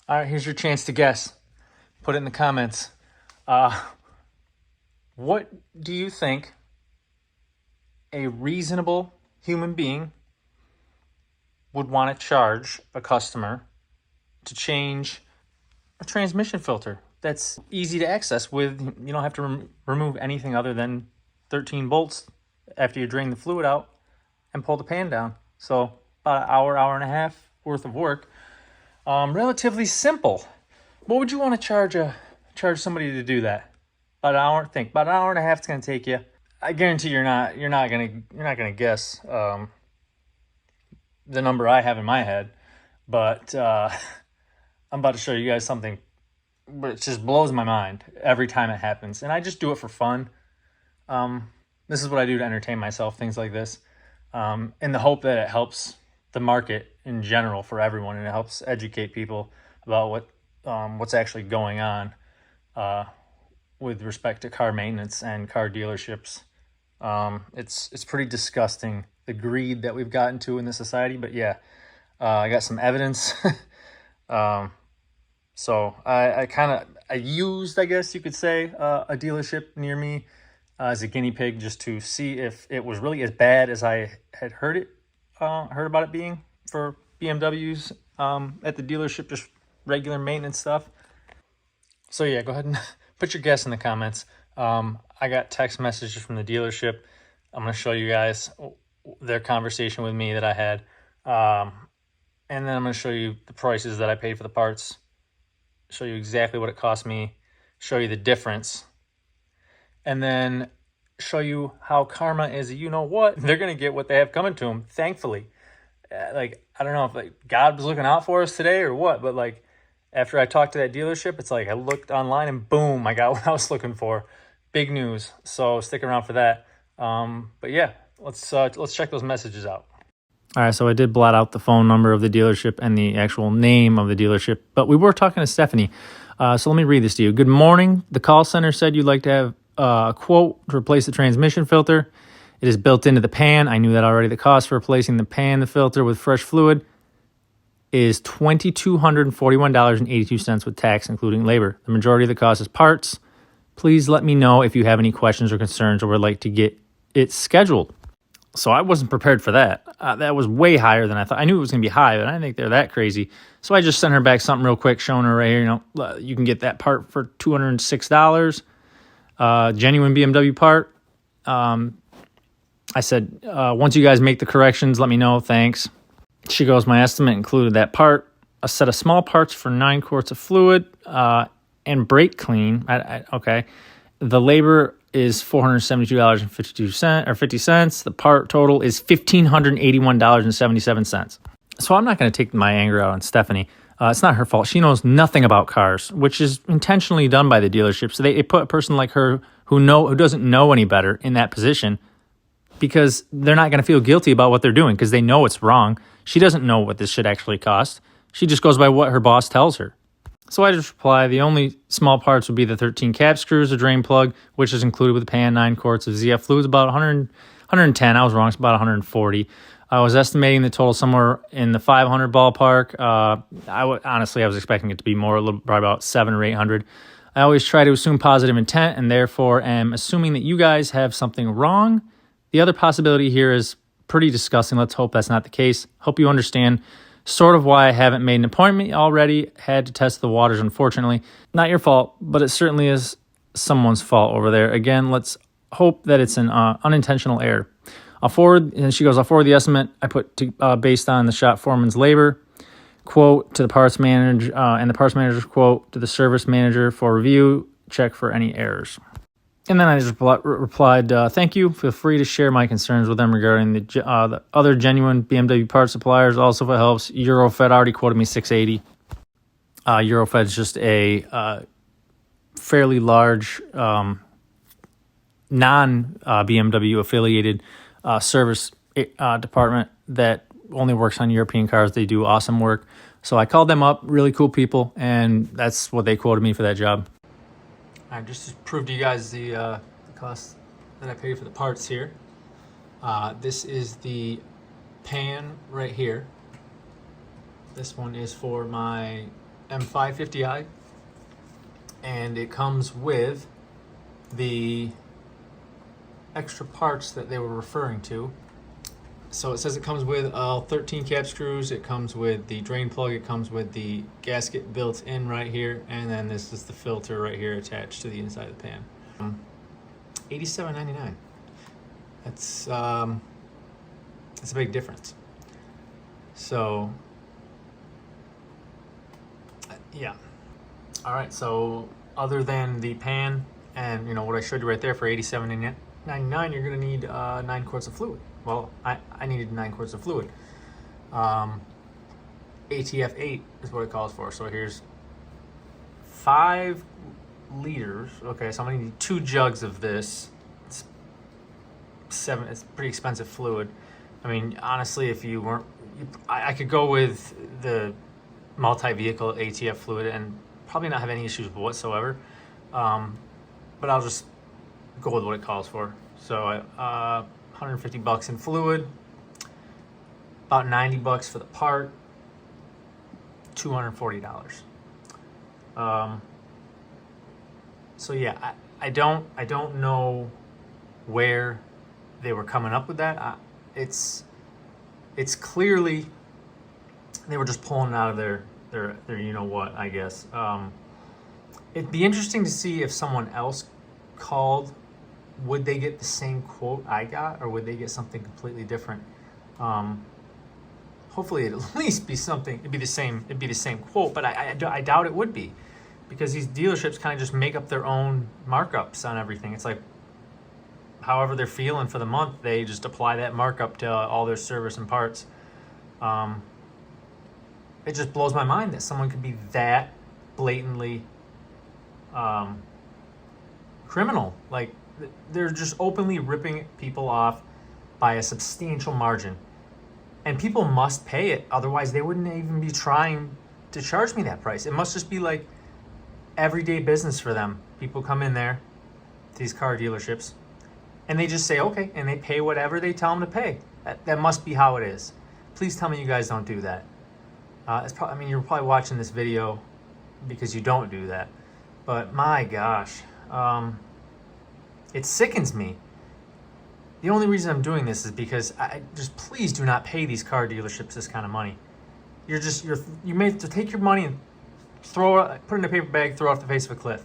All right, here's your chance to guess. Put it in the comments. Uh, what do you think a reasonable human being would want to charge a customer to change a transmission filter that's easy to access with, you don't have to remove anything other than 13 bolts after you drain the fluid out and pull the pan down. So about an hour and a half worth of work. Relatively simple. What would you want to charge somebody to do that? About an hour. Think about an hour and a half it's going to take you. I guarantee you're not gonna guess the number I have in my head, but I'm about to show you guys something. But it just blows my mind every time it happens, and I just do it for fun. This is what I do to entertain myself. Things like this, in the hope that it helps the market in general for everyone, and it helps educate people about what's actually going on with respect to car maintenance and car dealerships. It's pretty disgusting, the greed that we've gotten to in this society. But yeah, I got some evidence. So I used, I guess you could say, a dealership near me as a guinea pig, just to see if it was really as bad as I had heard about it being for BMWs at the dealership, just regular maintenance stuff. So yeah, go ahead and put your guess in the comments. I got text messages from the dealership. I'm going to show you guys their conversation with me that I had. And then I'm going to show you the prices that I paid for the parts. Show you exactly what it cost me. Show you the difference. And then show you how karma is, you know what? They're going to get what they have coming to them, thankfully. I don't know if God was looking out for us today or what, but after I talked to that dealership, it's I looked online and boom, I got what I was looking for. Big news. So stick around for that. But yeah, let's check those messages out. All right, so I did blot out the phone number of the dealership and the actual name of the dealership, but we were talking to Stephanie. So let me read this to you. Good morning. The call center said you'd like to have a quote to replace the transmission filter. It is built into the pan. I knew that already. The cost for replacing the filter with fresh fluid is $2,241.82 with tax, including labor. The majority of the cost is parts. Please let me know if you have any questions or concerns or would like to get it scheduled. So I wasn't prepared for that. That was way higher than I thought. I knew it was going to be high, but I didn't think they're that crazy. So I just sent her back something real quick, showing her right here, you can get that part for $206, genuine BMW part. I said, once you guys make the corrections, let me know. Thanks. She goes, my estimate included that part, a set of small parts for 9 quarts of fluid, and brake clean. Okay. The labor is $472.50. The part total is $1,581.77. So I'm not going to take my anger out on Stephanie. It's not her fault. She knows nothing about cars, which is intentionally done by the dealership. So they put a person like her who doesn't know any better in that position, because they're not going to feel guilty about what they're doing because they know it's wrong. She doesn't know what this should actually cost. She just goes by what her boss tells her. So I just reply, the only small parts would be the 13 cap screws, a drain plug, which is included with the pan, 9 quarts of ZF fluids, about 110. I was wrong. It's about 140. I was estimating the total somewhere in the 500 ballpark. Honestly, I was expecting it to be more, probably about 700 or 800. I always try to assume positive intent, and therefore am assuming that you guys have something wrong. The other possibility here is pretty disgusting. Let's hope that's not the case. Hope you understand sort of why I haven't made an appointment already. Had to test the waters, unfortunately. Not your fault, but it certainly is someone's fault over there. Again, let's hope that it's an unintentional error. I'll forward the estimate I put based on the shop foreman's labor quote to the parts manager and the parts manager's quote to the service manager for review. Check for any errors. And then I just replied, thank you. Feel free to share my concerns with them regarding the other genuine BMW parts suppliers. Also, if it helps, Eurofed already quoted me $680. Eurofed is just a fairly large non-BMW affiliated service department that only works on European cars. They do awesome work. So I called them up, really cool people, and that's what they quoted me for that job. I just to prove to you guys the cost that I paid for the parts here. This is the pan right here. This one is for my M550i, and it comes with the extra parts that they were referring to. So it says it comes with 13 cap screws, it comes with the drain plug, it comes with the gasket built in right here, and then this is the filter right here attached to the inside of the pan. $87.99. That's a big difference. So yeah. All right, so other than the pan and what I showed you right there for $87.99, you're gonna need 9 quarts of fluid. Well, I needed 9 quarts of fluid. ATF 8 is what it calls for. So here's 5 liters. Okay, so I'm gonna need 2 jugs of this. It's pretty expensive fluid. I mean, honestly, if you weren't, I could go with the multi-vehicle ATF fluid and probably not have any issues whatsoever. But I'll just go with what it calls for. So $150 in fluid, about $90 for the part, $240. So yeah, I don't know where they were coming up with that. It's clearly they were just pulling it out of their what, I guess. It'd be interesting to see if someone else called, would they get the same quote I got, or would they get something completely different? Hopefully it'd at least be something, it'd be the same quote, but I doubt it would be, because these dealerships kind of just make up their own markups on everything. It's like however they're feeling for the month, they just apply that markup to all their service and parts. It just blows my mind that someone could be that blatantly criminal. Like, they're just openly ripping people off by a substantial margin, and people must pay it, otherwise they wouldn't even be trying to charge me that price. It must just be like everyday business for them. People come in there to these car dealerships and they just say okay, and they pay whatever they tell them to pay. That must be how it is. Please tell me you guys don't do that. I mean, you're probably watching this video because you don't do that, but my gosh, it sickens me. The only reason I'm doing this is because please do not pay these car dealerships this kind of money. You may have to take your money and put it in a paper bag, throw it off the face of a cliff,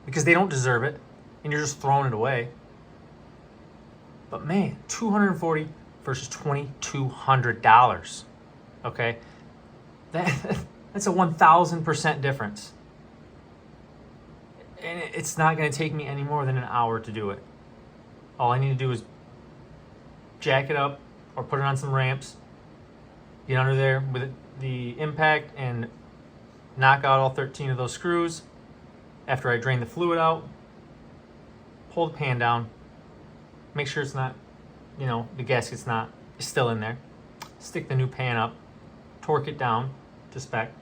because they don't deserve it, and you're just throwing it away. But man, $240 versus $2,200. Okay, that's a 1,000% difference, and it's not going to take me any more than an hour to do it. All I need to do is jack it up or put it on some ramps, get under there with the impact, and knock out all 13 of those screws. After I drain the fluid out, pull the pan down, make sure it's not, the gasket's not still in there. Stick the new pan up, torque it down to spec,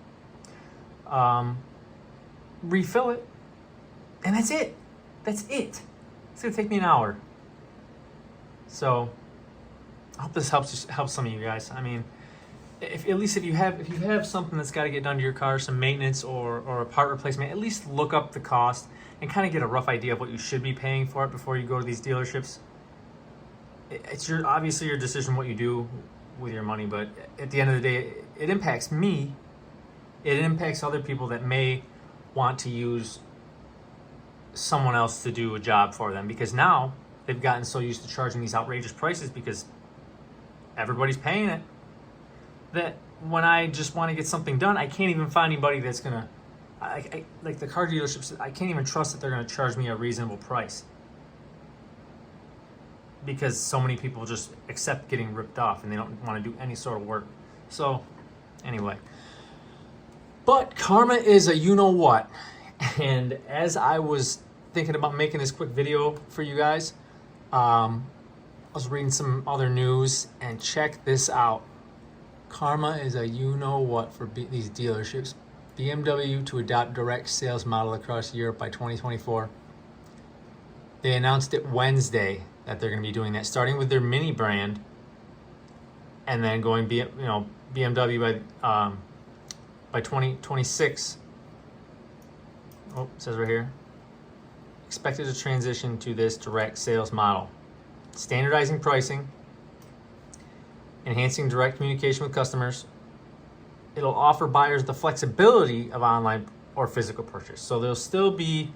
refill it, and that's it. That's it. It's gonna take me an hour. So I hope this helps some of you guys. I mean, if you have something that's got to get done to your car, some maintenance or a part replacement, at least look up the cost and kind of get a rough idea of what you should be paying for it before you go to these dealerships. It's obviously your decision what you do with your money, but at the end of the day, it impacts me. It impacts other people that may want to use someone else to do a job for them, because now they've gotten so used to charging these outrageous prices because everybody's paying it, that when I just want to get something done, I can't even find anybody that's gonna, like the car dealerships, I can't even trust that they're gonna charge me a reasonable price, because so many people just accept getting ripped off and they don't want to do any sort of work. So anyway, but karma is a you-know-what. And as I was thinking about making this quick video for you guys, I was reading some other news, and check this out. Karma is a you-know-what for these dealerships. BMW to adopt direct sales model across Europe by 2024. They announced it Wednesday that they're going to be doing that, starting with their Mini brand, and then going BMW by by 2026, it says right here, expected to transition to this direct sales model, standardizing pricing, enhancing direct communication with customers. It'll offer buyers the flexibility of online or physical purchase. So there'll still be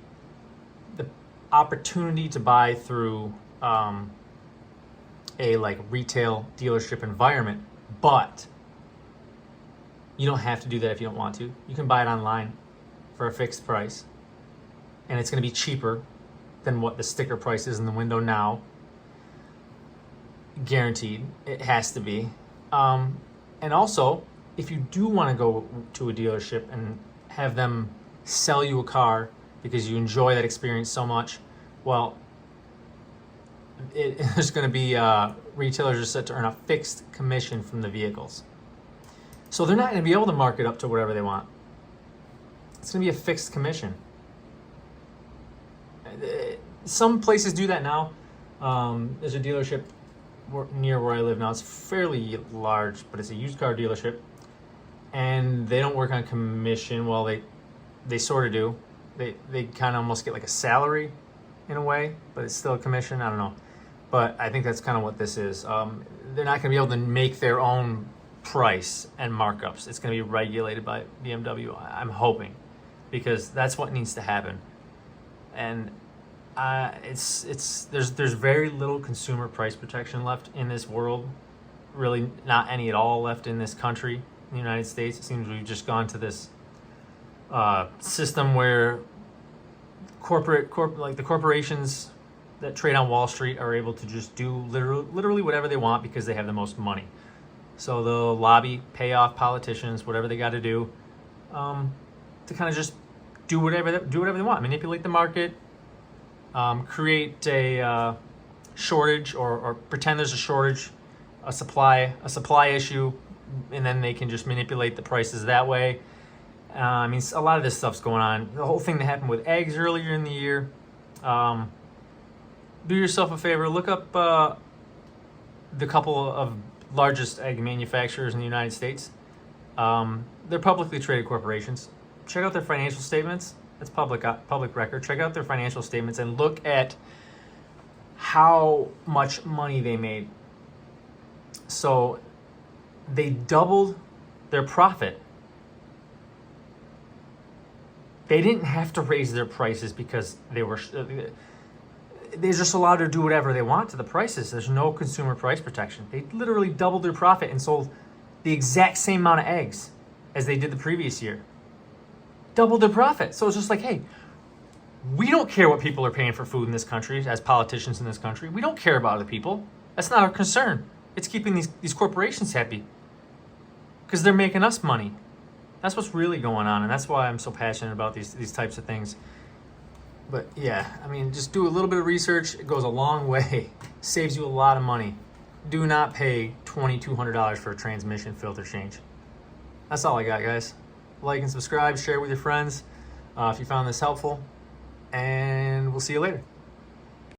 the opportunity to buy through a like retail dealership environment, but you don't have to do that if you don't want to. You can buy it online for a fixed price, and it's going to be cheaper than what the sticker price is in the window now. Guaranteed, it has to be. And also, if you do want to go to a dealership and have them sell you a car because you enjoy that experience so much, well, there's going to be retailers are set to earn a fixed commission from the vehicles. So they're not going to be able to mark it up to whatever they want. It's going to be a fixed commission. Some places do that now. There's a dealership near where I live now. It's fairly large, but it's a used car dealership. And they don't work on commission. Well, they sort of do. They kind of almost get like a salary in a way, but it's still a commission. I don't know. But I think that's kind of what this is. They're not going to be able to make their own price and markups. It's going to be regulated by BMW, I'm hoping, because that's what needs to happen. And there's very little consumer price protection left in this world. Really, not any at all left in this country, in the United States. It seems we've just gone to this system where the corporations that trade on Wall Street are able to just do literally whatever they want because they have the most money. So they'll lobby, pay off politicians, whatever they got to do, to kind of just do whatever they want, manipulate the market, create a shortage or pretend there's a shortage, a supply issue, and then they can just manipulate the prices that way. I mean, a lot of this stuff's going on. The whole thing that happened with eggs earlier in the year. Do yourself a favor, look up the couple of largest egg manufacturers in the United States. They're publicly traded corporations. Check out their financial statements. That's public record. Check out their financial statements and look at how much money they made. So they doubled their profit. They didn't have to raise their prices because they're just allowed to do whatever they want to the prices. There's no consumer price protection. They literally doubled their profit and sold the exact same amount of eggs as they did the previous year. Doubled their profit. So it's just like, hey, we don't care what people are paying for food in this country as politicians in this country. We don't care about other people. That's not our concern. It's keeping these corporations happy because they're making us money. That's what's really going on, and that's why I'm so passionate about these types of things. But yeah, I mean, just do a little bit of research. It goes a long way. Saves you a lot of money. Do not pay $2,200 for a transmission filter change. That's all I got, guys. Like and subscribe, share with your friends if you found this helpful, and we'll see you later.